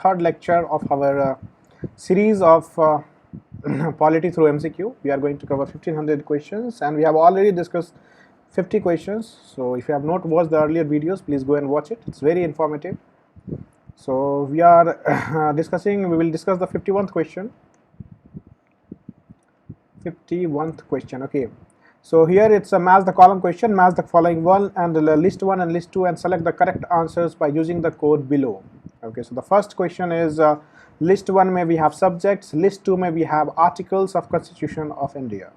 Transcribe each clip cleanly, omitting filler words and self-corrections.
third lecture of our series of polity through MCQ. We are going to cover 1500 questions, and we have already discussed 50 questions. So if you have not watched the earlier videos, please go and watch it. It's very informative. So we are we will discuss the 51st question. 51th question. Okay, so here it's a match the column question. Match the following one and the list 1 and list 2 and select the correct answers by using the code below. Okay, so the first question is list 1 may we have subjects, list 2 may we have articles of Constitution of India.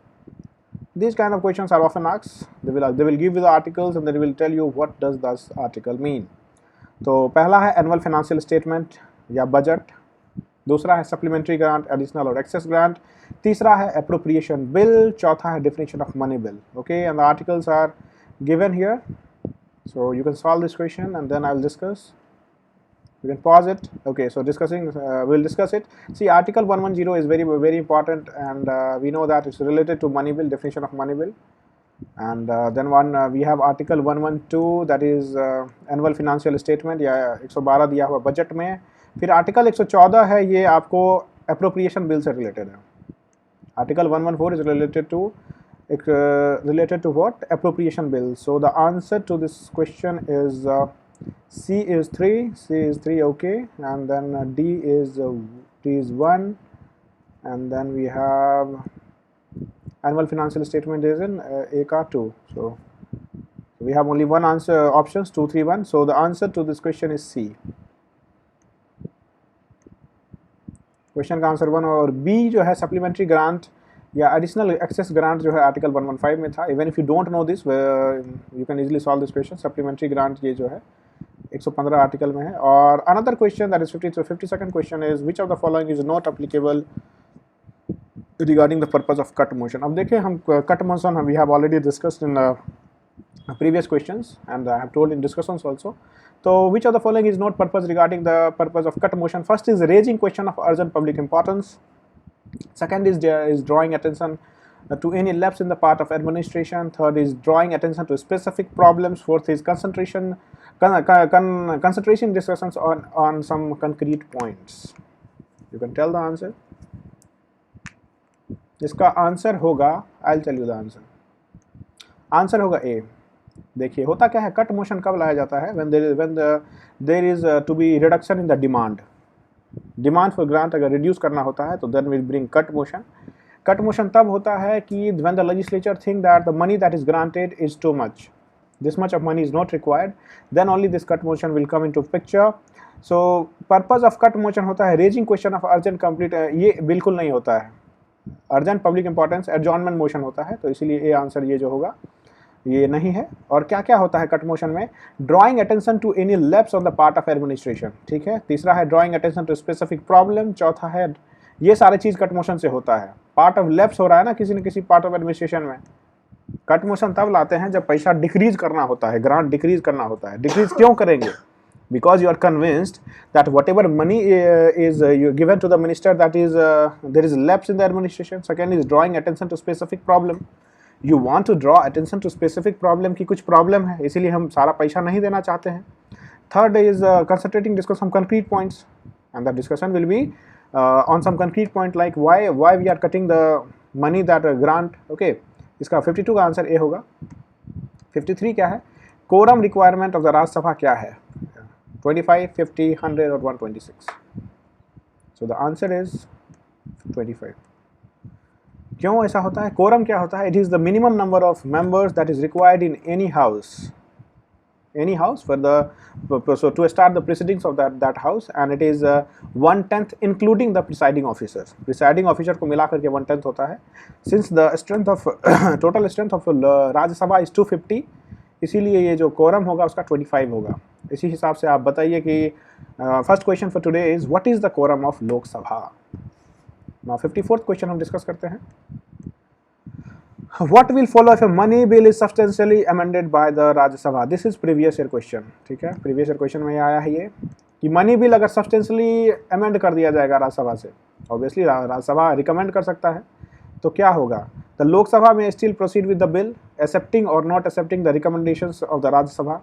These kind of questions are often asked. They will give you the articles and they will tell you what does this article mean. तो पहला है annual financial statement या budget, दूसरा है supplementary grant, additional और excess grant, तीसरा है appropriation bill, चौथा है definition of money bill. Okay, and the articles are given here, so you can solve this question and then I will discuss. You can pause it. Okay, so we'll discuss it. See, article 110 is very important, and we know that it's related to money bill, definition of money bill. And then we have article 112, that is annual financial statement या 112 दिया हुआ budget में. फिर article 114 है, ये आपको appropriation bill से related है. Article 114 is related to what? Appropriation bill. So the answer to this question is C is 3, okay, and then D is 1, and then we have annual financial statement is in ACA 2. So we have only one answer, options 2, 3, 1. So the answer to this question is C. Question का answer 1 और B जो है supplementary grant या additional access grant जो है article 115 में था. Even if you don't know this, you can easily solve this question. Supplementary grant ये जो है 115 आर्टिकल में है. और another question that is 52nd question is which of the following is not applicable regarding the purpose of cut motion. अब देखें हम cut motion we have already discussed in previous questions, and I have told in discussions also. So which of the following is not purpose regarding the purpose of cut motion? First is raising question of urgent public importance. Second is drawing attention to any lapse in the part of administration. Third is drawing attention to specific problems. Fourth is concentration discussions on some concrete points. You can tell the answer. इसका answer होगा, I will tell you the answer. Answer होगा A. देखिए होता क्या है, cut motion कब लाया जाता है? When there is to be reduction in the demand for grant अगर रिड्यूस करना होता है तो then will bring cut motion. Cut motion तब होता है कि when the legislature think that the money that is granted is too much, this much of money is not required, then only this cut motion will come into picture. So purpose of cut motion होता है raising question of urgent complete. ये बिल्कुल नहीं होता है. Urgent public importance adjournment motion होता है, तो इसीलिए ए आंसर ये जो होगा ये नहीं है. और क्या क्या होता है कट मोशन में? Drawing attention to any lapse on the part of administration, ठीक है. तीसरा है drawing attention to specific problem. चौथा है, ये सारे चीज़ कट मोशन से होता है. पार्ट ऑफ लैप्स हो रहा है ना किसी न किसी पार्ट ऑफ एडमिनिस्ट्रेशन में, कट मोशन तब लाते हैं जब पैसा डिक्रीज करना होता है, ग्रांट डिक्रीज करना होता है. डिक्रीज क्यों करेंगे? Because you are convinced that whatever money is given to the minister, that is there is lapse in the administration. Second is drawing attention to specific problem. You want to draw attention to specific problem कि कुछ problem है, इसीलिए हम सारा पैसा नहीं देना चाहते हैं. Third is concentrating discuss some concrete points, and the discussion will be on some concrete point like why we are cutting the money that grant. Okay, इसका 52 का आंसर ए होगा. 53 क्या है? Quorum requirement of the Rajya Sabha क्या है? 25, 50, 100 or 126. So the answer is 25. क्यों ऐसा होता है? कोरम क्या होता है? It is the minimum number of members that is required in any house for the so to start the proceedings of that house, and it is 1/10 including the presiding officers. Presiding officer को मिला करके 1/10 होता है. Since the strength of total strength of राज्य सभा is 250, इसीलिए ये जो कोरम होगा उसका 25 होगा. इसी हिसाब से आप बताइए कि first question for today is what is the quorum of Lok Sabha. Now 54th question हम डिस्कस करते हैं. What will follow if a money bill is substantially amended by the Rajya Sabha. This is previous year question, ठीक है. Previous year question में आया है ये कि मनी बिल अगर सब्सटेंशियली अमेंड कर दिया जाएगा राज्यसभा से, ऑब्वियसली राज्यसभा रिकमेंड कर सकता है, तो क्या होगा? द लोकसभा में still proceed with the bill accepting or not accepting the recommendations of the Rajya Sabha.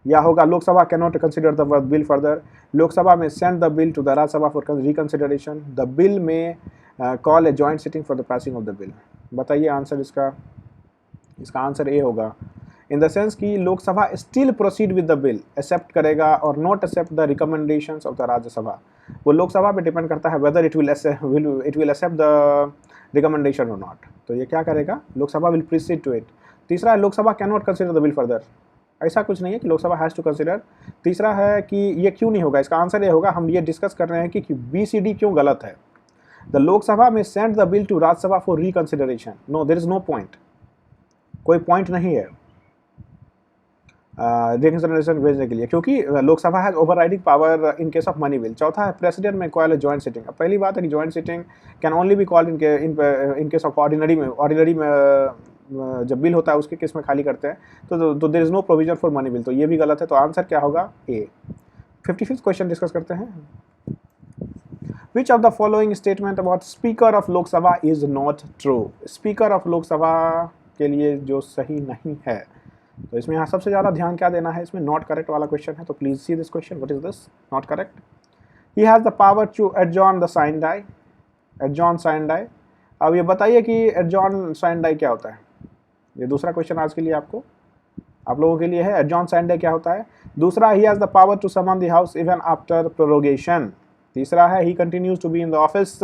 या होगा Lok Sabha can not consider the bill further, Lok Sabha में send the bill to the Rajya Sabha for reconsideration, the bill may call a joint sitting for the passing of the bill. बताइए answer इसका answer a होगा, in the sense कि Lok Sabha still proceed with the bill, accept करेगा or not accept the recommendations of the Rajya Sabha. वो लोकसभा पे depend करता है whether it will accept the recommendation और नॉट। तो ये क्या करेगा, Lok Sabha will proceed to it. तीसरा है Lok Sabha can not consider the bill further, ऐसा कुछ नहीं है कि लोकसभा हैज़ टू कंसिडर। तीसरा है कि ये क्यों नहीं होगा, इसका आंसर ये होगा, हम ये डिस्कस कर रहे हैं कि BCD क्यों गलत है। द लोकसभा में send the bill to Rajya Sabha for reconsideration, no there is no point, कोई पॉइंट नहीं है रिकंसिडरेशन भेजने के लिए, क्योंकि Lok Sabha has overriding power in case of money bill. चौथा है प्रेसिडेंट में कॉल जॉइंट सिटिंग। अब पहली बात है कि joint sitting can only be called in case of ordinary में जब बिल होता है उसके केस में खाली करते हैं, तो there is no provision for money bill, तो ये भी गलत है। तो आंसर क्या होगा, ए। 55th क्वेश्चन डिस्कस करते हैं। Which of the following statement about Speaker of Lok Sabha is not true? Speaker of Lok Sabha के लिए जो सही नहीं है, तो इसमें यहाँ सबसे ज़्यादा ध्यान क्या देना है, इसमें नॉट करेक्ट वाला क्वेश्चन है। तो please see this question, what is this not correct. He has the power to adjourn the sine die, adjourn sine die. अब ये बताइए कि एडजॉर्न साइन डाई क्या होता है, ये दूसरा क्वेश्चन आज के लिए आप लोगों के लिए है, एडजॉर्न साइन डाई क्या होता है। दूसरा, he has the power to summon the house even after prorogation. तीसरा है, he continues to be in the office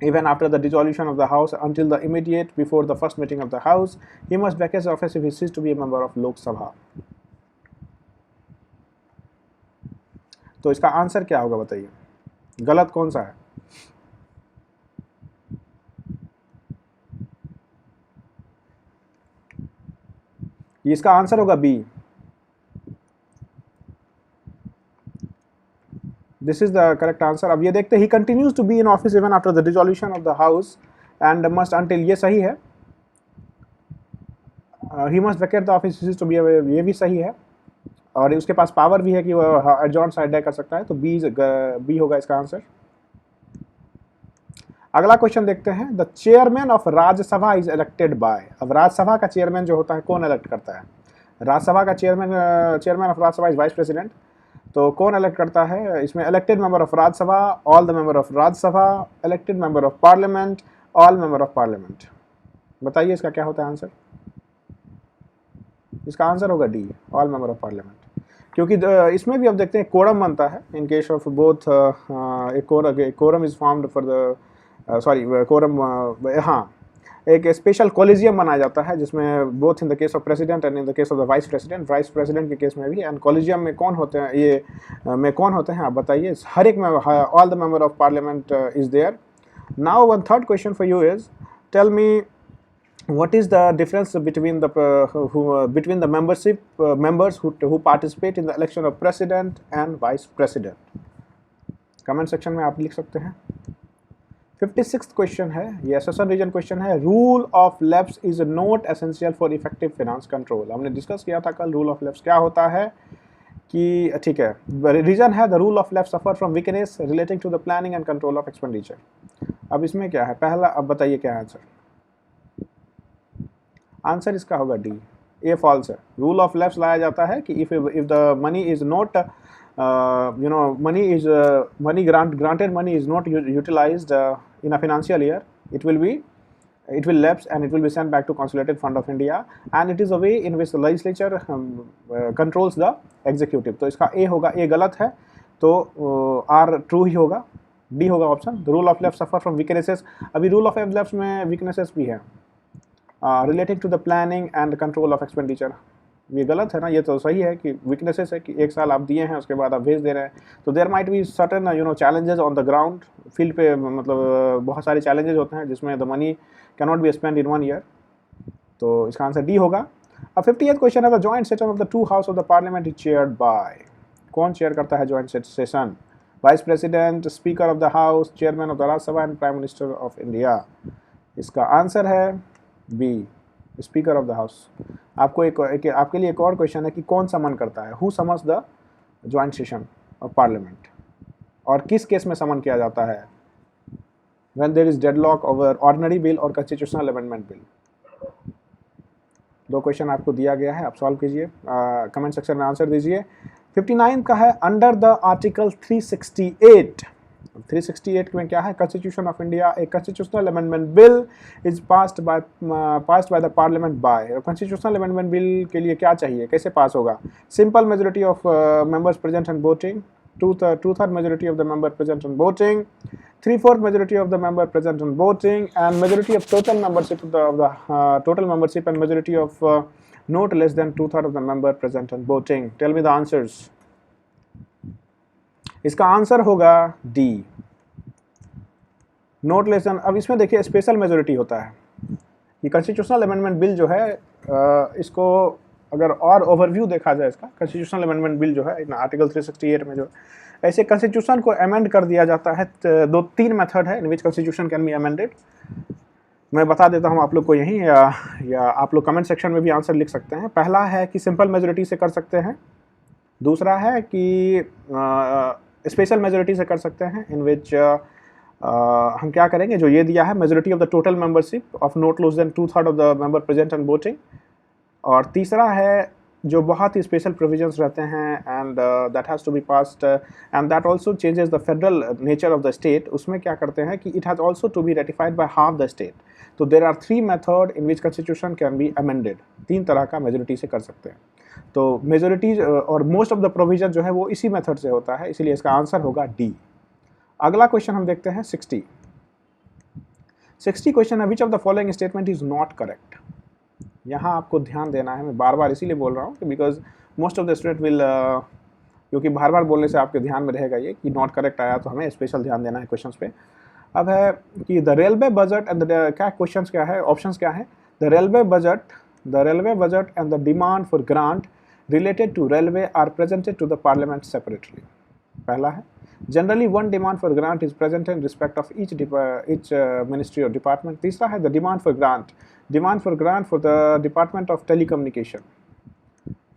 even after the dissolution of the house until the immediate before the first meeting of the house. He must vacate the office if he ceases to be a member of Lok Sabha. तो इसका answer क्या होगा बताइए, गलत कौन सा है। इसका आंसर होगा B, this is the correct answer. अब ये देखते हैं, he continues to be in office even after the dissolution of the house and must until, ये सही है। He must vacate the office to be, ये भी सही है, और उसके पास पावर भी है कि वो एडजॉर्न साइड डाई कर सकता है, तो बी होगा इसका आंसर। अगला क्वेश्चन देखते हैं, the chairman of Rajya Sabha is elected by. अब राज्यसभा का चेयरमैन जो होता है कौन इलेक्ट करता है, राज्यसभा का chairman of Rajya Sabha is vice president. तो कौन इलेक्ट करता है, इसमें elected member of Rajya Sabha, all the member of Rajya Sabha, elected member of parliament, all member of parliament. बताइए इसका क्या होता है आंसर, इसका आंसर होगा D, all member of parliament. क्योंकि इसमें भी अब देखते हैं कोरम बनता है in case of both, quorum is formed for the quorum, हाँ, एक स्पेशल कॉलेजियम बनाया जाता है जिसमें both in the case of president and in the case of the vice president के केस में भी। एंड कॉलेजियम में कौन होते हैं, ये में कौन होते हैं आप बताइए, हर एक में all the member of parliament is there. Now one third question for you is, tell me what is the difference between the members who participate in the election of president and vice president? Comment section में आप लिख सकते हैं। 56th question है, ये session reason question है, rule of left is not essential for effective finance control. हमने discuss किया था कल रूल ऑफ लेफ्ट क्या होता है, कि ठीक है, रीजन है the rule of left suffer from weakness relating to the planning and control of expenditure. अब इसमें क्या है, पहला अब बताइए क्या आंसर, आंसर इसका होगा डी, ए फॉल्स है। रूल ऑफ लेफ्ट लाया जाता है कि if the money is not granted money is not utilized in a financial year, it will lapse and it will be sent back to consolidated fund of India, and it is a way in which the legislature controls the executive। तो इसका ए होगा, ए गलत है, तो are true ही होगा, D होगा option. The rule of left suffer from weaknesses, अभी rule of left में वीकनेसेस भी है, relating to the planning and control of expenditure, ये गलत है ना, ये तो सही है कि वीकनेसेस है कि एक साल आप दिए हैं उसके बाद आप भेज दे रहे हैं, तो there might be certain challenges on the ground, field पे मतलब बहुत सारे चैलेंजेस होते हैं जिसमें the money can not be spend in 1 year, तो इसका आंसर डी होगा। अब 58th क्वेश्चन है, the joint session of the 2 house of the parliament is chaired by. कौन चेयर करता है joint session, vice president, speaker of the house, chairman of the Rajya Sabha and prime minister of India. इसका answer है B, speaker of the house. आपको आपके लिए एक और क्वेश्चन है कि कौन समन करता है, who summons the joint session of parliament, और किस केस में समन किया जाता है, when there is deadlock over ordinary bill और कॉन्स्टिट्यूशनल अमेंडमेंट बिल। 2 क्वेश्चन आपको दिया गया है, आप सॉल्व कीजिए, कमेंट सेक्शन में आंसर दीजिए। 59 का है अंडर द आर्टिकल 368 में क्या है, constitution of India a constitutional amendment bill is passed by the parliament by. Constitutional amendment bill के लिए क्या चाहिए, कैसे पास होगा? Simple majority of members present and voting, two-third majority of the member present and voting, 3/4 majority of the member present and voting, and majority of total membership of the total membership and majority of not less than 2/3 of the member present and voting. Tell me the answers. इसका answer होगा D, not less than. अब इसमें देखिए special majority होता है। ये constitutional amendment bill जो है, इसको अगर और ओवरव्यू देखा जाए इसका, कॉन्स्टिट्यूशनल अमेंडमेंट बिल जो है आर्टिकल 368 में जो ऐसे कॉन्स्टिट्यूशन को अमेंड कर दिया जाता है, 2-3 मेथड है इन which constitution can be amended. मैं बता देता हूँ आप लोग को यहीं, या आप लोग कमेंट सेक्शन में भी आंसर लिख सकते हैं। पहला है कि सिंपल मेजोरिटी से कर सकते हैं, दूसरा है कि स्पेशल मेजोरिटी से कर सकते हैं, इन विच हम क्या करेंगे, जो ये दिया है majority of the total membership of not less than 2/3 of the member present and voting. और तीसरा है जो बहुत ही स्पेशल प्रोविजंस रहते हैं, and that has to be passed and that also changes the federal nature of the state. उसमें क्या करते हैं कि it has also to be ratified by half the state. तो there are 3 method in which constitution can be amended. 3 तरह का majority से कर सकते हैं। तो मेजोरिटी और मोस्ट ऑफ द प्रोविजन जो है वो इसी मेथड से होता है, इसीलिए इसका आंसर होगा डी। अगला क्वेश्चन हम देखते हैं 60 क्वेश्चन है, which of the following statement is not correct. यहाँ आपको ध्यान देना है, मैं बार बार इसीलिए बोल रहा हूँ कि because most of the student will, क्योंकि बार बार बोलने से आपके ध्यान में रहेगा ये कि नॉट करेक्ट आया, तो हमें स्पेशल ध्यान देना है क्वेश्चंस पे। अब है कि द रेलवे बजट एंड क्या क्वेश्चंस क्या है, ऑप्शंस क्या है, the railway budget and the demand for grant related to railway are presented to the parliament separately. पहला है generally one demand for grant is present in respect of each ministry और department. तीसरा है the demand for grant for the Department of Telecommunication.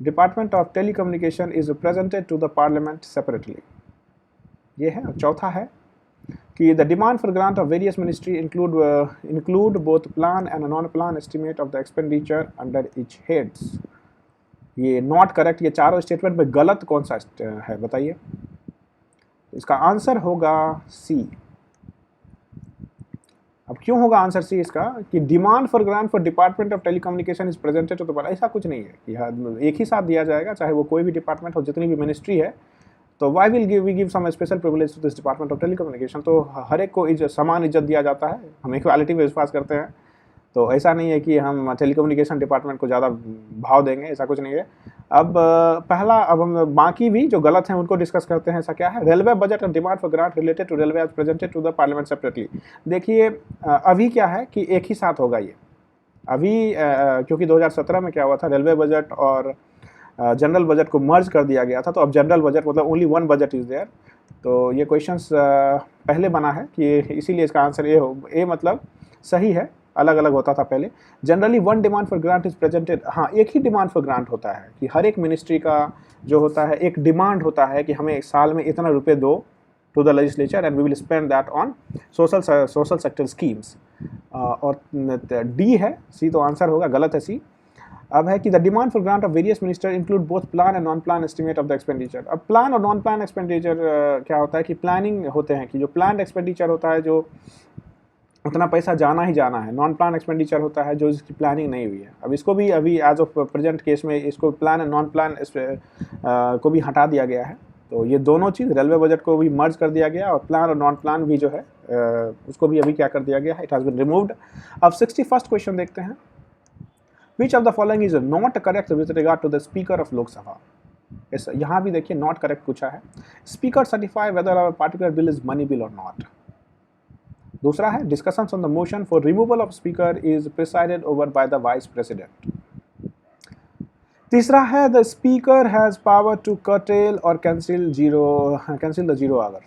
Department of Telecommunication is presented to the Parliament separately. ये है। चौथा है कि the demand for grant of various ministry include both plan and non-plan estimate of the expenditure under each heads. ये not correct, ये चारों statement में गलत कौन सा है बताइए? इसका आंसर होगा सी। अब क्यों होगा आंसर सी इसका, कि demand for grant for department of telecommunication is presented to the parliament. ऐसा कुछ नहीं है कि एक ही साथ दिया जाएगा, चाहे वो कोई भी डिपार्टमेंट हो, जितनी भी मिनिस्ट्री है। तो why will we give some special privilege to this department of telecommunication. तो हर एक को समान इज्जत दिया जाता है, हम इक्वालिटी में विश्वास करते हैं। तो ऐसा नहीं है कि हम टेलीकम्युनिकेशन डिपार्टमेंट को ज़्यादा भाव देंगे, ऐसा कुछ नहीं है। अब पहला, अब हम बाकी भी जो गलत हैं उनको डिस्कस करते हैं। ऐसा क्या है, railway budget and demand for grant related to railway as presented to the parliament separately. देखिए अभी क्या है कि एक ही साथ होगा ये अभी, क्योंकि 2017 में क्या हुआ था, रेलवे बजट और जनरल बजट को मर्ज कर दिया गया था। तो अब जनरल बजट मतलब only one budget is there. तो ये क्वेश्चंस पहले बना है कि इसीलिए इसका आंसर ए मतलब सही है, अलग अलग होता था पहले। Generally one demand for grant is presented, हाँ एक ही डिमांड फॉर ग्रांट होता है कि हर एक मिनिस्ट्री का जो होता है एक डिमांड होता है कि हमें एक साल में इतना रुपए दो to the legislature and we will spend that on social sector schemes. और डी है, सी तो आंसर होगा, गलत है सी। अब है कि the demand for grant of various minister include both plan and non plan estimate of the expenditure. अब प्लान और नॉन प्लान एक्सपेंडिचर क्या होता है कि प्लानिंग होते हैं कि जो प्लान एक्सपेंडिचर होता है जो उतना पैसा जाना ही जाना है, नॉन प्लान एक्सपेंडिचर होता है जो इसकी प्लानिंग नहीं हुई है। अब इसको भी अभी एज ऑफ प्रेजेंट केस में इसको प्लान एंड नॉन प्लान को भी हटा दिया गया है। तो ये दोनों चीज़, रेलवे बजट को भी मर्ज कर दिया गया और प्लान और नॉन प्लान भी जो है उसको भी अभी क्या कर दिया गया है, इट हैज़ बीन रिमूव्ड। अब 61st क्वेश्चन देखते हैं, which of the following is not correct with regard to the speaker of Lok Sabha. यहाँ भी देखिए नॉट करेक्ट पूछा है। Speaker certify whether a particular bill is money bill or not. दूसरा है discussions on the motion for removal of speaker is presided over by the vice president. तीसरा है the speaker has power to curtail or cancel the zero hour.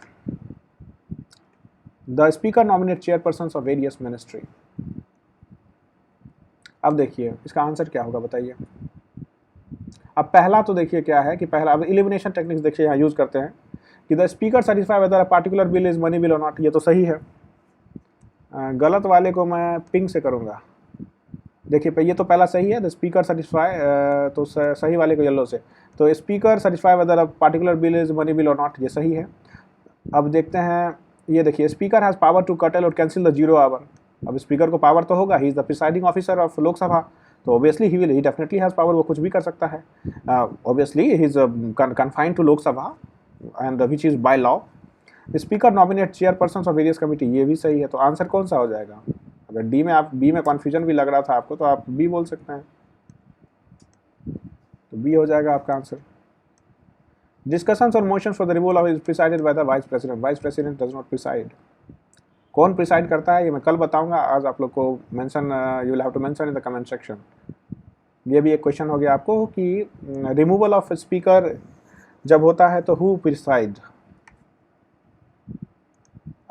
The speaker nominate chairpersons of various ministry. अब देखिए इसका answer क्या होगा बताइए। अब पहला तो देखिए क्या है कि पहला, अब एलिमिनेशन टेक्निक्स देखिए यहाँ यूज करते हैं कि the speaker certify whether a particular bill is money bill or not. ये तो सही है। गलत वाले को मैं पिंक से करूँगा, देखिए ये तो पहला सही है, द स्पीकर सेटिस्फाई, तो सही वाले को येलो से, तो speaker satisfy weather a particular bill is money bill or not, ये सही है। अब देखते हैं, ये देखिए speaker has power to curtail or cancel the zero hour. अब स्पीकर को पावर तो होगा, he is the presiding officer of Lok Sabha, तो obviously he definitely has power, वो कुछ भी कर सकता है। Obviously he is confined to Lok Sabha and which is by law. Speaker nominate chairperson of various committee, ये भी सही है। तो आंसर कौन सा हो जाएगा? अगर बी में कन्फ्यूजन भी लग रहा था आपको तो आप बी बोल सकते हैं, तो बी हो जाएगा आपका आंसर। डिस्कशंस और motions for the removal of is presided bye the vice president, vice president does not preside. कौन प्रिसाइड करता है ये मैं कल बताऊंगा, आज आप लोग को mention, you will have to mention in the comment section. ये भी एक क्वेश्चन हो गया आपको कि रिमूवल ऑफ स्पीकर जब होता है तो हु प्रिसाइड।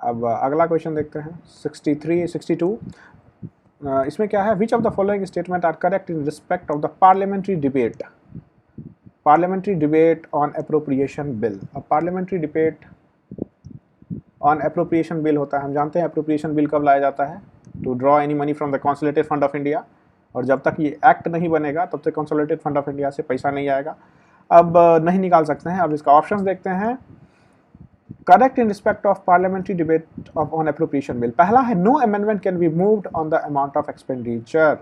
अब अगला क्वेश्चन देखते हैं 62। इसमें क्या है, which of the following statement are correct in respect of the parliamentary debate, parliamentary debate on appropriation bill. अब parliamentary debate on appropriation bill होता है, हम जानते हैं अप्रोप्रिएशन बिल कब लाया जाता है, to draw any money from the consolidated fund of India, और जब तक ये एक्ट नहीं बनेगा तब तक कंसोलिडेटेड फंड ऑफ इंडिया से पैसा नहीं आएगा। अब नहीं निकाल सकते हैं। अब इसका ऑप्शंस देखते हैं, correct in respect of parliamentary debate of on appropriation bill. पहला है no amendment can be moved on the amount of expenditure,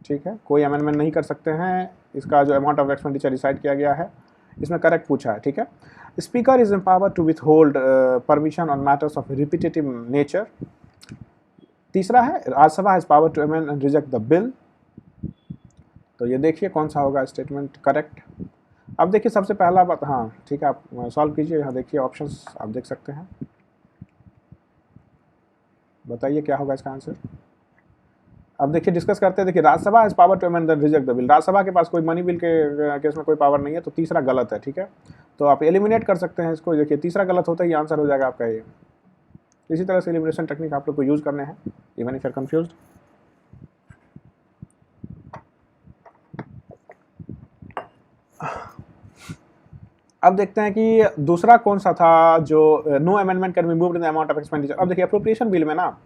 ठीक है, कोई अमेंडमेंट नहीं कर सकते हैं इसका जो अमाउंट ऑफ एक्सपेंडिचर डिसाइड किया गया है, इसमें करेक्ट पूछा है, ठीक है। Speaker is empowered to withhold permission on matters of repetitive nature. तीसरा है Rajya Sabha has power to amend and reject the bill. तो ये देखिए कौन सा होगा स्टेटमेंट करेक्ट। अब देखिए सबसे पहला बात, हाँ ठीक है, आप सॉल्व कीजिए, यहाँ देखिए ऑप्शंस आप देख सकते हैं, बताइए क्या होगा इसका आंसर। अब देखिए डिस्कस करते हैं, देखिए Rajya Sabha has power to amend and reject the bill, Rajya Sabha के पास कोई मनी बिल के केस में कोई पावर नहीं है, तो तीसरा गलत है, ठीक है। तो आप एलिमिनेट कर सकते हैं इसको, देखिए तीसरा गलत होता है, ये आंसर हो जाएगा आपका ये। इसी तरह से एलिमिनेशन टेक्निक आप लोग को यूज़ करने हैं, even if you are confused. अब देखते हैं कि दूसरा कौन सा था जो no amendment can be moved in the amount of expenditure. अब देखिए अप्रोप्रिएशन बिल में ना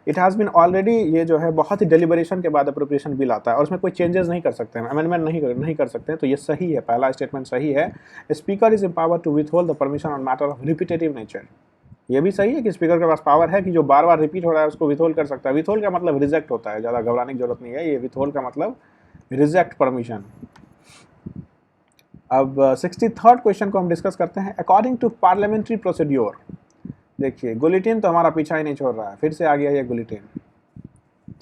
इट हैज़ बीन ऑलरेडी, ये जो है बहुत ही डेलिबरेशन के बाद अप्रोप्रिएशन बिल आता है और उसमें कोई चेंजेस नहीं कर सकते हैं, अमेंडमेंट नहीं कर सकते हैं, तो ये सही है, पहला स्टेटमेंट सही है। Speaker is empowered to withhold the permission on matter of repetitive nature, ये भी सही है कि स्पीकर के पास पावर है कि जो बार बार रिपीट हो रहा है उसको विथहोल्ड कर सकता है। विथहोल्ड का मतलब रिजेक्ट होता है, ज़्यादा घबराने की जरूरत नहीं है, ये विथहोल्ड का मतलब रिजेक्ट परमिशन। अब 63rd क्वेश्चन को हम डिस्कस करते हैं, अकॉर्डिंग टू पार्लियामेंट्री प्रोसीड्योर। देखिए बुलेटिन तो हमारा पीछा ही नहीं छोड़ रहा है, फिर से आ गया ये बुलेटिन,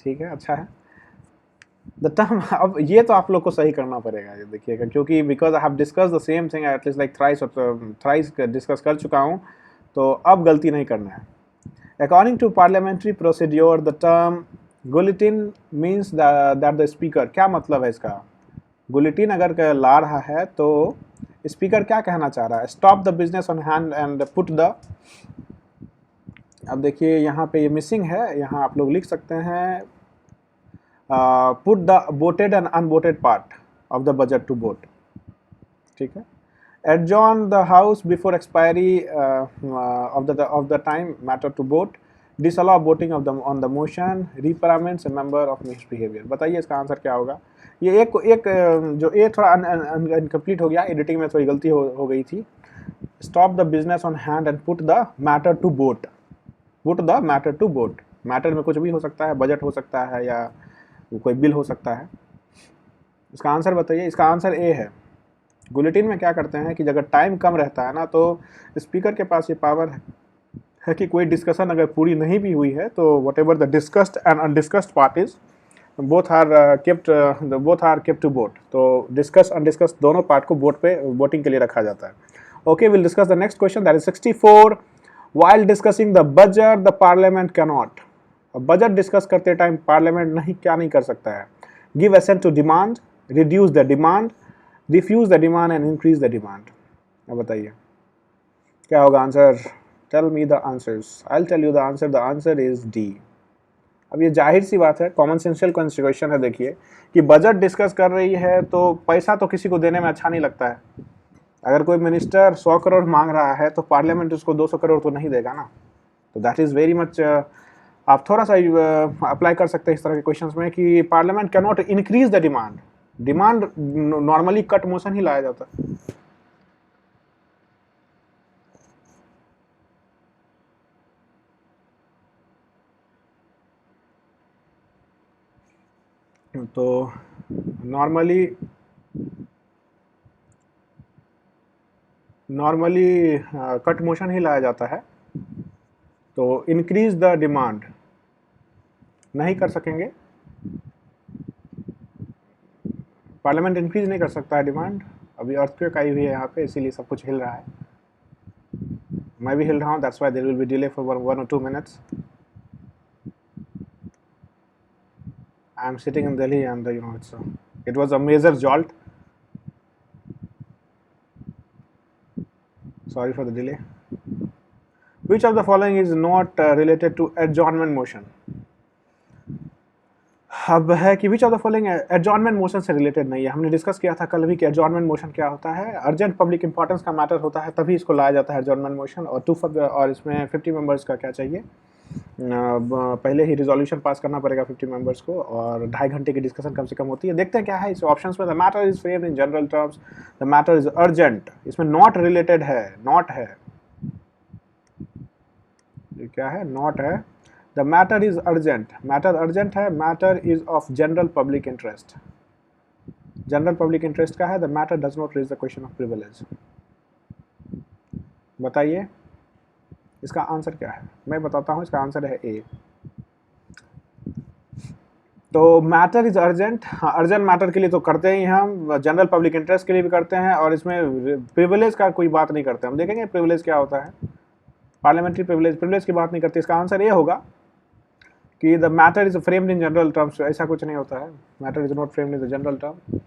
ठीक है, अच्छा है। द टर्म, अब ये तो आप लोग को सही करना पड़ेगा, ये देखिएगा, क्योंकि because I have discuss the same thing at least like thrice discuss कर चुका हूँ, तो अब गलती नहीं करना है। According to parliamentary procedure the term bulletin means that the speaker, क्या मतलब है इसका? बुलेटिन अगर ला रहा है तो स्पीकर क्या कहना चाह रहा है? Stop the business on hand and put the, अब देखिए यहाँ पे ये मिसिंग है, यहाँ आप लोग लिख सकते हैं put the voted and unvoted part of the budget to vote, ठीक है। Adjourn the house before expiry of the time matter to vote, disallow voting of the on the motion, reprimands a member of misbehaviour. बताइए इसका answer क्या होगा? ये एक जो ए थोड़ा इनकम्प्लीट हो गया, एडिटिंग में थोड़ी गलती हो गई थी। Stop the business on hand and put the matter to vote, put the matter to vote, matter में कुछ भी हो सकता है, बजट हो सकता है या कोई बिल हो सकता है। इसका आंसर बताइए। इसका आंसर ए है। बुलेटिन में क्या करते हैं कि अगर टाइम कम रहता है ना, तो स्पीकर के पास ये पावर है कि कोई डिस्कशन अगर पूरी नहीं भी हुई है तो whatever the discussed and undiscussed parties both are kept to vote, तो डिस्कस अनडिस्कस्ड दोनों पार्ट को वोट पे वोटिंग के लिए रखा जाता है। Okay, will discuss the next question, that is 64। While discussing the budget, the parliament cannot. Budget discuss करते टाइम पार्लियामेंट क्या नहीं कर सकता है? Give assent to demand, reduce the demand, refuse the demand and increase the demand. अब बताइए क्या होगा answer? Tell me the answers. I will tell you the answer. The answer is D. अब ये जाहिर सी बात है, कॉमन सेंशियल क्वेश्चन है। देखिए कि बजट डिस्कस कर रही है तो पैसा तो किसी को देने में अच्छा नहीं लगता है। अगर कोई मिनिस्टर 100 करोड़ मांग रहा है तो पार्लियामेंट उसको 200 करोड़ तो नहीं देगा ना। तो दैट इज़ वेरी मच आप थोड़ा सा अप्लाई कर सकते हैं इस तरह के क्वेश्चंस में कि parliament can not increase the demand, demand normally cut motion ही लाया जाता है। तो नॉर्मली कट मोशन ही लाया जाता है, तो इंक्रीज द डिमांड नहीं कर सकेंगे, पार्लियामेंट इंक्रीज नहीं कर सकता है डिमांड। अभी अर्थक्वेक आई हुई है यहाँ पे, इसीलिए सब कुछ हिल रहा है, मैं भी हिल रहा हूँ, that's why there will be delay for 1 or 2 minutes. I'm sitting in Delhi and it was a major jolt. Sorry for the delay. Which of the following is not related to adjournment motion? अब है कि which of the following adjournment motion से related नहीं है। हमने discuss किया था कल भी कि एडजॉर्नमेंट मोशन क्या होता है, अर्जेंट पब्लिक इंपॉर्टेंस का मैटर होता है तभी इसको लाया जाता है एडजॉर्नमेंट मोशन। और इसमें 50 मेंबर्स का क्या चाहिए, पहले ही रिजोल्यूशन पास करना पड़ेगा 50 मेंबर्स को, और 2.5 घंटे की डिस्कशन कम से कम होती है। देखते हैं क्या है इस ऑप्शंस में। The matter is framed in general terms, the matter is urgent, इसमें नॉट रिलेटेड है, नॉट है, ये क्या है, नॉट है। The matter is urgent, matter urgent है, matter is of general public interest, general public interest का है। The matter does not raise the question of privilege. बताइए इसका आंसर क्या है, मैं बताता हूं, इसका आंसर है ए। तो matter is urgent, urgent matter के लिए तो करते ही हम, जनरल पब्लिक इंटरेस्ट के लिए भी करते हैं, और इसमें प्रिविलेज का कोई बात नहीं करते। हम देखेंगे प्रिविलेज क्या होता है, पार्लियामेंट्री प्रिविलेज, प्रिविलेज की बात नहीं करते। इसका आंसर ये होगा कि the matter is framed in general terms, ऐसा कुछ नहीं होता है, matter is not framed in the general term.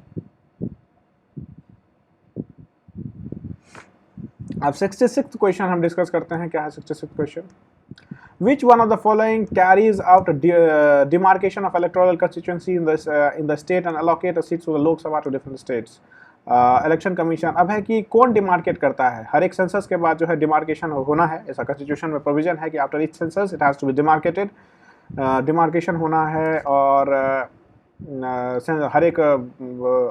अब 66th क्वेश्चन हम डिस्कस करते हैं। क्या है 66th question, Which one of the following carries out a demarcation of electoral constituency in the state and allocate a seats to the Lok Sabha to different states? Election commission अब है कि कौन demarcate करता है, हर एक census के बाद जो है डिमार्केशन होना है, ऐसा कॉन्स्टिट्यूशन में प्रोविजन है कि after each census it has to be demarcated, demarcation होना है। और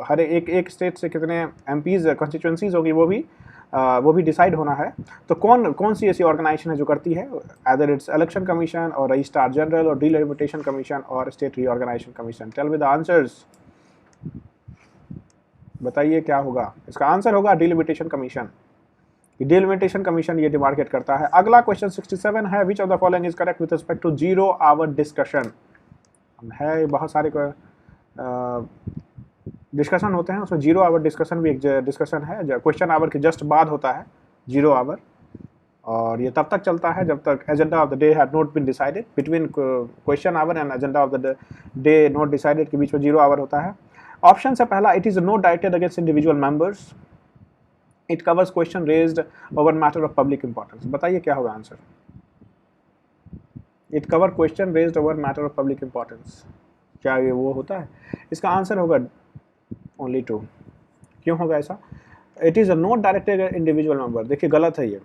हर एक स्टेट से कितने एमपीज कॉन्स्टिट्यूंसीज होगी वो भी डिसाइड होना है। तो कौन सी ऐसी ऑर्गेनाइजेशन है जो करती है, एदर इट्स इलेक्शन कमीशन और रजिस्ट्रार जनरल और डिलिमिटेशन कमीशन और state reorganization commission. Tell me the answers, बताइए क्या होगा, इसका आंसर होगा डिलिमिटेशन कमीशन। डिलिमिटेशन कमीशन ये डिमार्केट करता है। अगला क्वेश्चन 67 है, which of the following is correct with respect to 0 hour discussion. है बहुत सारे डिस्कशन होते हैं, उसमें 0 आवर डिस्कशन भी एक डिस्कशन है, क्वेश्चन आवर के जस्ट बाद होता है 0 आवर, और ये तब तक चलता है जब तक agenda of the day had not been decided, between question hour and agenda of the day not decided के बीच में 0 आवर होता है। ऑप्शन से पहला, it is not directed against individual members, it covers question raised over matter of public importance. बताइए क्या होगा answer, it cover question raised over matter of public importance, क्या ये वो होता है? इसका आंसर होगा ओनली 2। क्यों होगा ऐसा? It is not directed individual member. देखिए गलत है ये,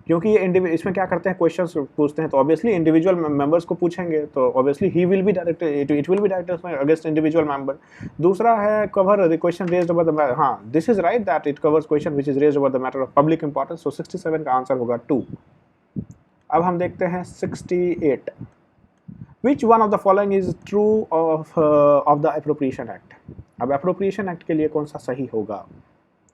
क्योंकि ये इसमें क्या करते हैं, क्वेश्चंस पूछते हैं, तो ऑब्वियसली इंडिविजुअल मेंबर्स को पूछेंगे, तो obviously he will be directed, it will be directed against individual member. दूसरा है cover the question raised over the, हाँ this is right that it covers question which is raised over the matter of public importance. So 67 का answer होगा 2। अब हम देखते हैं 68, विच one of the following is true of the appropriation act. अब appropriation act के लिए कौन सा सही होगा,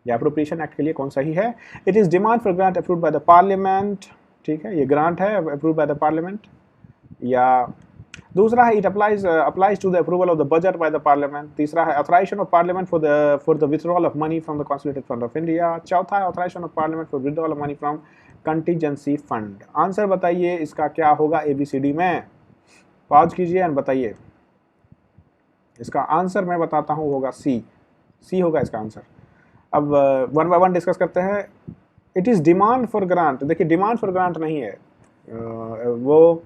या एप्रोप्रिएशन एक्ट के लिए कौन सही है? It is demand for grant approved by the parliament, ठीक है, ये ग्रांट है अप्रूव्ड बाय द पार्लियामेंट। या दूसरा है it applies to the approval of the budget by the parliament. तीसरा है authorization of parliament for the withdrawal of money from the consolidated fund of India. चौथा है authorization of parliament for withdrawal of money from contingency fund. Answer बताइए इसका क्या होगा ABCD में, pause कीजिए एंड बताइए। इसका आंसर मैं बताता हूँ, होगा सी होगा इसका आंसर। अब 1 by 1 डिस्कस करते हैं। It is demand for grant, देखिए डिमांड फॉर ग्रांट नहीं है, वो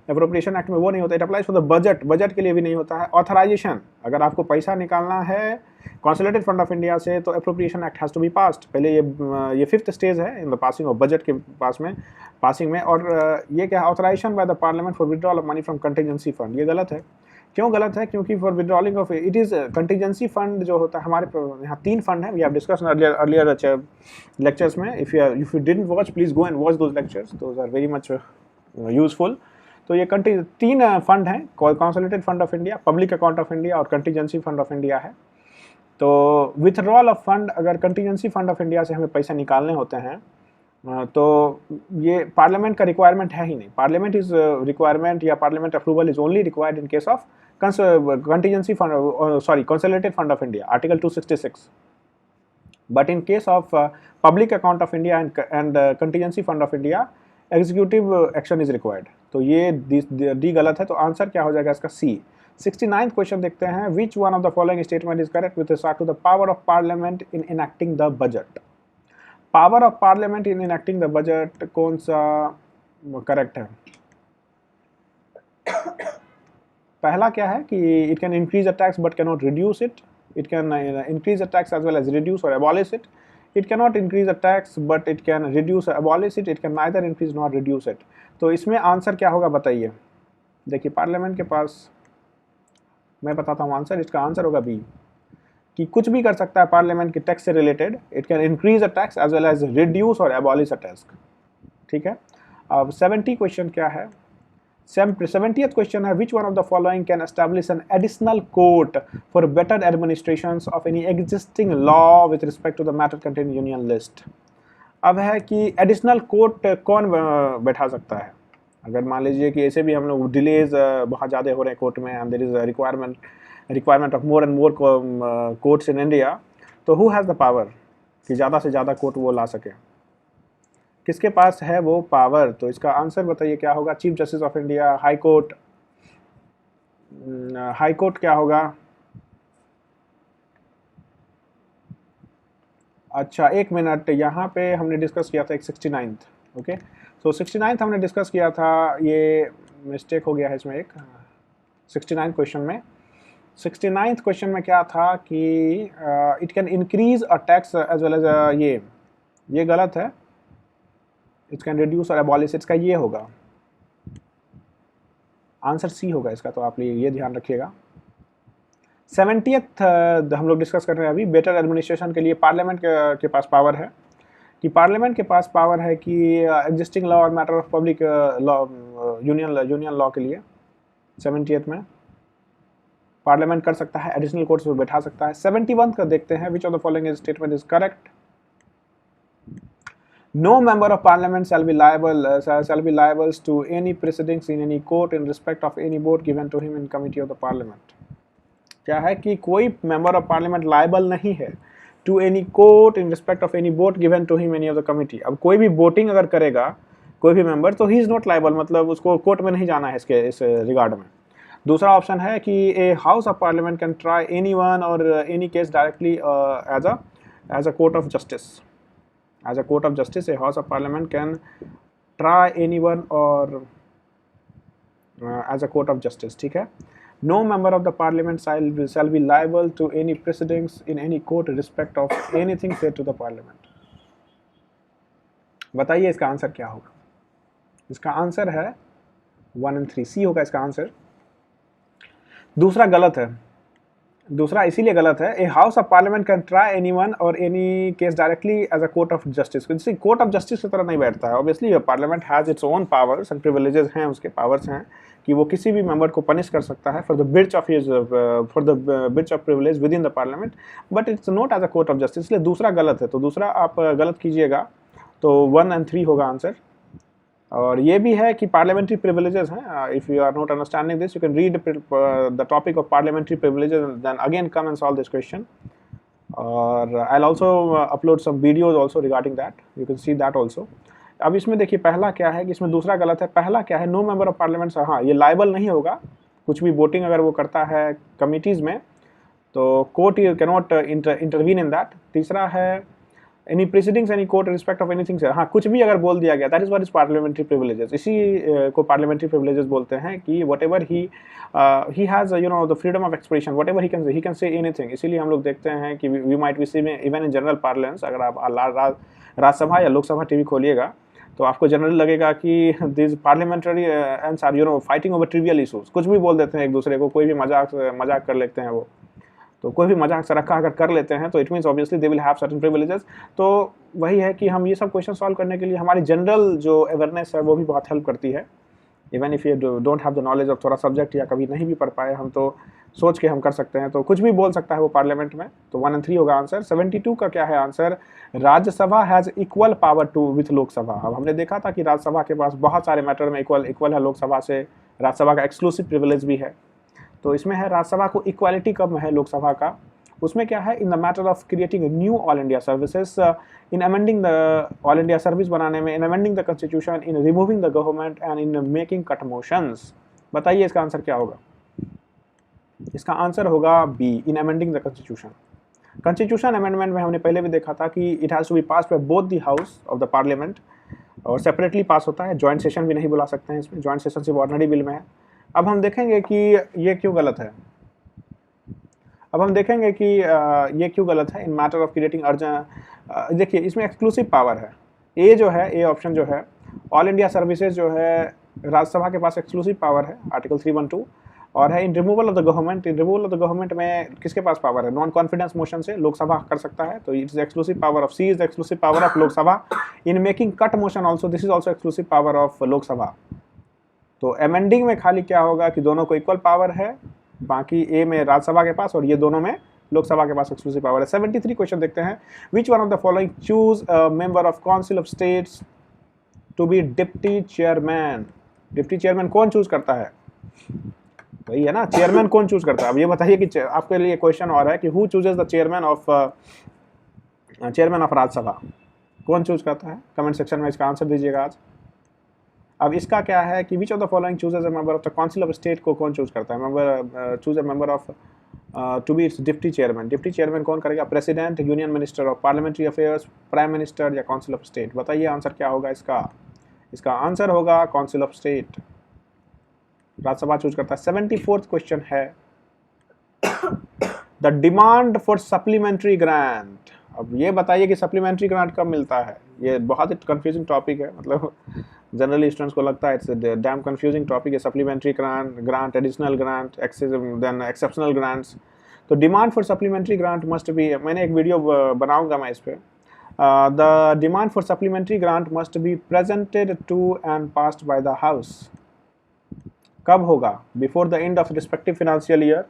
अप्रोप्रिएशन एक्ट में वो नहीं होता। It applies for the budget, budget के लिए भी नहीं होता है। ऑथराइजेशन, अगर आपको पैसा निकालना है कंसोलिडेटेड फंड ऑफ इंडिया से तो appropriation act has to be passed. पहले ये 5th स्टेज है in the passing of budget के पासिंग में। और ये क्या है, authorisation by the parliament for withdrawal of money from contingency fund. ये गलत है। क्यों गलत है? क्योंकि for withdrawing of it is contingency fund जो होता है, हमारे यहाँ 3 फंड है, we have discussed earlier lectures में। If you didn't watch, please go and watch those lectures, those are very much useful. तो ये 3 फंड हैं, consolidated fund of India, public account of India और कंटीजेंसी फंड ऑफ इंडिया है। तो withdrawal of fund, अगर contingency fund of India से हमें पैसे निकालने होते हैं तो ये पार्लियामेंट का रिक्वायरमेंट है ही नहीं। पार्लियामेंट इज रिक्वायरमेंट या parliament approval is only required in case of contingency fund, sorry consolidated fund of India, article 266। But in case of public account of India and contingency fund of India, executive action is required. तो ये D गलत है। तो answer क्या हो जाएगा इसका? सी। 69th question देखते हैं। Which one of the following statement is correct with respect to the power of parliament in enacting the budget? Power of parliament in enacting the budget कौन सा करेक्ट है? पहला क्या है कि it can increase a tax but can not reduce it. It can increase a tax as well as reduce और abolish it. It cannot increase a tax but it can reduce or abolish it. It can neither increase nor reduce it. तो इसमें answer क्या होगा बताइए? देखिए parliament के पास, मैं बताता हूँ आंसर, इसका आंसर होगा बी, कि कुछ भी कर सकता है पार्लियामेंट के टैक्स से related. It can increase a tax as well as reduce और abolish अ टैक्स। ठीक है। अब 70 क्वेश्चन क्या है? 70th क्वेश्चन है, which one of the following can establish an additional court for better administration of any existing law with respect to the matter contain union list. अब है कि additional court कौन बैठा सकता है? अगर मान लीजिए कि ऐसे भी हम लोग डिलेज बहुत ज़्यादा हो रहे हैं कोर्ट में and there is requirement of more and more courts in India, तो हु हैज़ द पावर कि ज़्यादा से ज़्यादा कोर्ट वो ला सके? किसके पास है वो पावर? तो इसका आंसर बताइए क्या होगा? Chief justice of India, high court. High court क्या होगा? अच्छा एक मिनट, यहाँ पे हमने डिस्कस किया था एक 69th। ओके, सो 69th हमने डिस्कस किया था, ये मिस्टेक हो गया है इसमें एक 69th क्वेश्चन में। 69th क्वेश्चन में क्या था कि it can increase a tax as well as ये गलत है। इट कैन रिड्यूस और abolish, इसका ये होगा आंसर, सी होगा इसका। तो आप ये ध्यान रखिएगा। 70th हम लोग डिस्कस कर रहे हैं अभी, बेटर एडमिनिस्ट्रेशन के लिए पार्लियामेंट के पास पावर है, कि पार्लियामेंट के पास पावर है कि एग्जिस्टिंग लॉ और matter of public law, union law के लिए 70th में पार्लियामेंट कर सकता है, एडिशनल कोर्ट्स में बैठा सकता है। 71 का देखते हैं, which of the following statement is correct? No member of parliament shall be liable to any proceedings in any court in respect of any vote given to him in committee of the parliament. क्या है कि कोई member of parliament liable नहीं है to any court in respect of any vote given to him any of the committee. अब कोई भी voting अगर करेगा कोई भी member, तो he is not liable, मतलब उसको कोर्ट में नहीं जाना है इस रिगार्ड में। दूसरा ऑप्शन है कि a house of parliament can try anyone or any case directly as a court of justice. As a court of justice, a house of parliament can try anyone or as a court of justice. ठीक है। No member of the parliament shall be liable to any proceedings in any court in respect of anything said to the parliament. बताइए इसका answer क्या होगा? इसका answer है 1 and 3, सी होगा इसका आंसर। दूसरा गलत है। दूसरा इसीलिए गलत है, a house of parliament can try anyone or any case directly as a court of justice. जैसे कोर्ट ऑफ जस्टिस की तरह नहीं बैठता है। Obviously parliament has its own powers and privileges हैं, उसके पावर्स हैं कि वो किसी भी मेंबर को पनिश कर सकता है for the breach of privilege within the parliament, but it's not as a court of justice. इसलिए दूसरा गलत है। तो दूसरा आप गलत कीजिएगा, तो 1 and 3 होगा आंसर। और ये भी है कि पार्लियामेंट्री प्रिविलेजेस हैं। If you are not understanding this, you can read the topic of parliamentary privileges then again come and solve this question. और I will also upload some videos also regarding that, you can see that also. अब इसमें देखिए पहला क्या है कि इसमें दूसरा गलत है। पहला क्या है, नो मेंबर ऑफ पार्लियामेंट, हाँ ये लाइबल नहीं होगा कुछ भी वोटिंग अगर वो करता है कमिटीज़ में, तो court cannot intervene in that. तीसरा है any proceedings any court respect of anything से, हाँ कुछ भी अगर बोल दिया गया, that is what is parliamentary privileges. इसी को पार्लियामेंट्री प्रिविलेजेस बोलते हैं कि whatever he has you know the freedom of expression, whatever he can say anything. इसीलिए हम लोग देखते हैं कि we might be seeing even in general parlance, अगर आप राज्यसभा या लोकसभा टीवी खोलिएगा तो आपको जनरली लगेगा कि this parliamentary ends are you know fighting over trivial issues, कुछ भी बोल देते हैं एक दूसरे को, कोई भी मजाक कर लेते हैं वो, तो कोई भी मजाक से रखा अगर कर लेते हैं तो it means obviously they will have certain privileges. तो वही है कि हम ये सब क्वेश्चन सॉल्व करने के लिए हमारी जनरल जो अवेयरनेस है वो भी बहुत हेल्प करती है। Even if you don't have the knowledge of थोड़ा सब्जेक्ट या कभी नहीं भी पढ़ पाए हम, तो सोच के हम कर सकते हैं। तो कुछ भी बोल सकता है वो पार्लियामेंट में। तो 1 और 3 होगा आंसर। 72 का क्या है answer? Rajya Sabha has equal power to with Lok Sabha. अब हमने देखा था कि राज्यसभा के पास बहुत सारे मैटर में इक्वल है लोकसभा से, राज्यसभा का एक्सक्लूसिव प्रिविलेज भी है। तो इसमें है राज्यसभा को इक्वालिटी कब है लोकसभा का, उसमें क्या है, in the matter of creating new all India services, in amending the all India service बनाने में, in amending the constitution, in removing the government and in making cut motions. बताइए इसका आंसर क्या होगा? इसका आंसर होगा B, in amending the constitution. Constitution amendment में हमने पहले भी देखा था कि it has to be pass by both the house of the parliament, और सेपरेटली पास होता है, जॉइंट सेशन भी नहीं बुला सकते हैं इसमें, जॉइंट सेशन सिर्फ ऑर्डिनरी बिल में है। अब हम देखेंगे कि ये क्यों गलत है। ये क्यों गलत है इन मैटर ऑफ क्रिएटिंग अर्जेंट। देखिए इसमें एक्सक्लूसिव पावर है, ए जो है, ए ऑप्शन जो है, ऑल इंडिया सर्विसेज जो है राज्यसभा के पास एक्सक्लूसिव पावर है, आर्टिकल 312, और है in removal of the government. In removal of the government में किसके पास पावर है? नॉन कॉन्फिडेंस मोशन से लोकसभा कर सकता है, तो it is exclusive power of, see is the exclusive power of Lok Sabha. In making cut motion also, this is also exclusive power of Lok Sabha. तो अमेंडिंग में खाली क्या होगा कि दोनों को इक्वल पावर है, बाकी ए में राज्यसभा के पास और ये दोनों में लोकसभा के पास एक्सक्लूसिव पावर है। 73 क्वेश्चन देखते हैं। Which one of the following choose a member of council of states to be deputy chairman. Deputy chairman कौन चूज करता है? वही है ना, चेयरमैन कौन चूज करता है। अब ये बताइए कि आपके लिए क्वेश्चन और है कि who chooses the chairman of Rajya Sabha, कौन चूज करता है? कमेंट सेक्शन में इसका आंसर दीजिएगा आज। अब इसका क्या है कि which of the following chooses a member of the council of state को कौन चूज करता है? Member choose a member of to be its deputy chairman. Deputy chairman कौन करेगा? President, union minister of parliamentary affairs, prime minister या council of state. बताइए answer क्या होगा इसका? इसका आंसर होगा council of state, Rajya Sabha choose करता है। 74th क्वेश्चन है the demand for supplementary grant. अब ये बताइए कि सप्लीमेंट्री ग्रांट कब मिलता है? ये बहुत ही कंफ्यूजिंग टॉपिक है, मतलब जनरली स्टूडेंट्स को लगता है इट्स डैम कंफ्यूजिंग टॉपिक है। Supplementary grant, additional grant, then exceptional grants. तो demand for supplementary grant must be, मैंने एक वीडियो बनाऊंगा मैं इस पर। The demand for supplementary grant must be presented to and passed by the house. कब होगा? Before the end of respective financial year,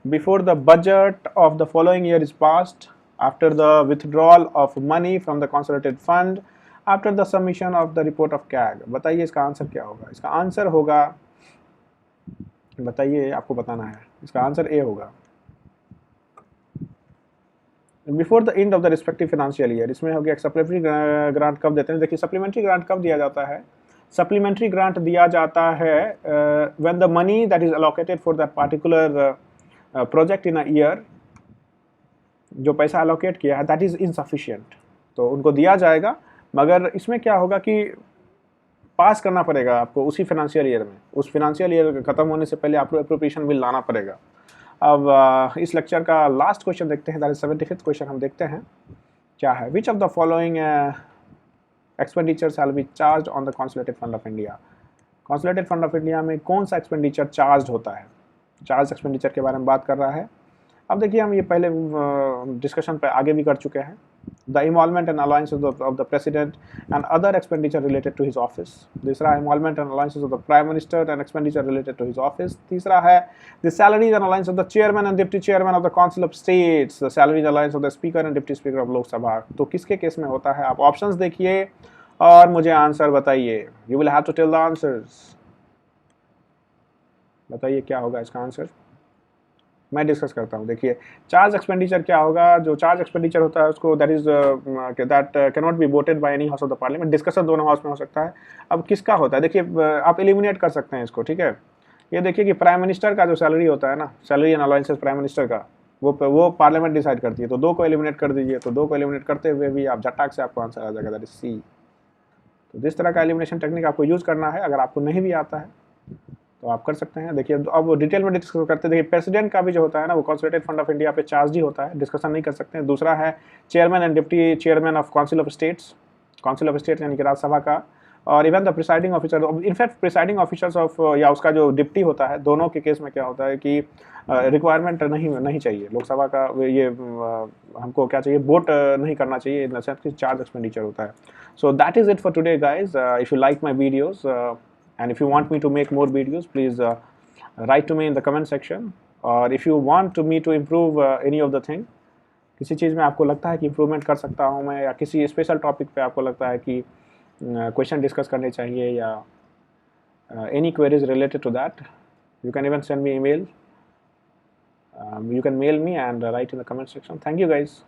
before the budget of the following year is passed, after the withdrawal of money from the consolidated fund, after the submission of the report of CAG. बताइए इसका answer क्या होगा? इसका answer होगा, बताइए, आपको बताना है। इसका आंसर ए होगा, before the end of the respective financial year. इसमें हो गया सप्लीमेंट्री ग्रांट कब देते हैं? देखिए सप्लीमेंट्री ग्रांट कब दिया जाता है? सप्लीमेंट्री ग्रांट दिया जाता है when the money that is allocated for that particular project in a year, जो पैसा अलोकेट किया है दैट इज इनसफिशिएंट, तो उनको दिया जाएगा। मगर इसमें क्या होगा कि पास करना पड़ेगा आपको उसी फाइनेंशियल ईयर में, उस फाइनेंशियल ईयर खत्म होने से पहले आपको एप्रोप्रिएशन बिल लाना पड़ेगा। अब इस लेक्चर का लास्ट क्वेश्चन देखते हैं, दैट इज 75th क्वेश्चन। हम देखते हैं क्या है। Which of the following expenditure shall be charge on the consolidated fund of India. Consolidated fund of India में कौन सा एक्सपेंडिचर चार्ज होता है? चार्ज एक्सपेंडिचर के बारे में बात कर रहा है। अब देखिए हम ये पहले डिस्कशन पे आगे भी कर चुके हैं। The involvement and allowances of the president and other expenditure related to his office. दूसरा है involvement and allowances of the prime minister and expenditure related to his office. तीसरा है the salaries and allowance of the chairman and deputy chairman of the council of states, the salaries allowance of the speaker and deputy speaker of Lok Sabha. तो किसके case में होता है? आप options देखिए और मुझे आंसर बताइए। You will have to tell the answers. बताइए क्या होगा इसका आंसर? मैं डिस्कस करता हूँ। देखिए चार्ज एक्सपेंडिचर क्या होगा? जो चार्ज एक्सपेंडिचर होता है उसको that can not B voted by any house of the parliament. Discussion दोनों हाउस में हो सकता है। अब किसका होता है? देखिए आप एलिमिनेट कर सकते हैं इसको, ठीक है। ये देखिए कि प्राइम मिनिस्टर का जो सैलरी होता है ना, salary and allowances prime minister का, वो पार्लियामेंट डिसाइड करती है। तो 2 को एलिमिनेट कर दीजिए, तो 2 को एलिमिनेट करते हुए भी आप झटाक से आपको आंसर आ जाएगा, दैट इज सी। तो जिस तरह का एलिमिनेशन टेक्निक आपको यूज़ करना है, अगर आपको नहीं भी आता है तो आप कर सकते हैं। देखिए अब वो डिटेल में डिस्कस करते हैं। देखिए प्रेसिडेंट का भी जो होता है ना, वो कंसोलिडेटेड फंड ऑफ इंडिया पे चार्ज ही होता है, डिस्कशन नहीं कर सकते हैं। दूसरा है chairman and deputy chairman of council of states, council of state यानी कि राज्यसभा का, और even the presiding officer, in fact presiding officers of या उसका जो डिप्टी होता है, दोनों के केस में क्या होता है कि रिक्वायरमेंट नहीं चाहिए लोकसभा का। ये हमको क्या चाहिए, वोट नहीं करना चाहिए, इन द सेंस कि चार्ज एक्सपेंडिचर होता है। So that is it for today guys. If you like my videos and if you want me to make more videos, please write to me in the comment section, or if you want me to improve any of the thing, किसी चीज़ में आपको लगता है कि improvement कर सकता हूँ मैं, या किसी स्पेशल टॉपिक पे आपको लगता है कि क्वेश्चन डिस्कस करने चाहिए, या any queries related to that, you can even send me email. You can mail me and write in the comment section. Thank you guys.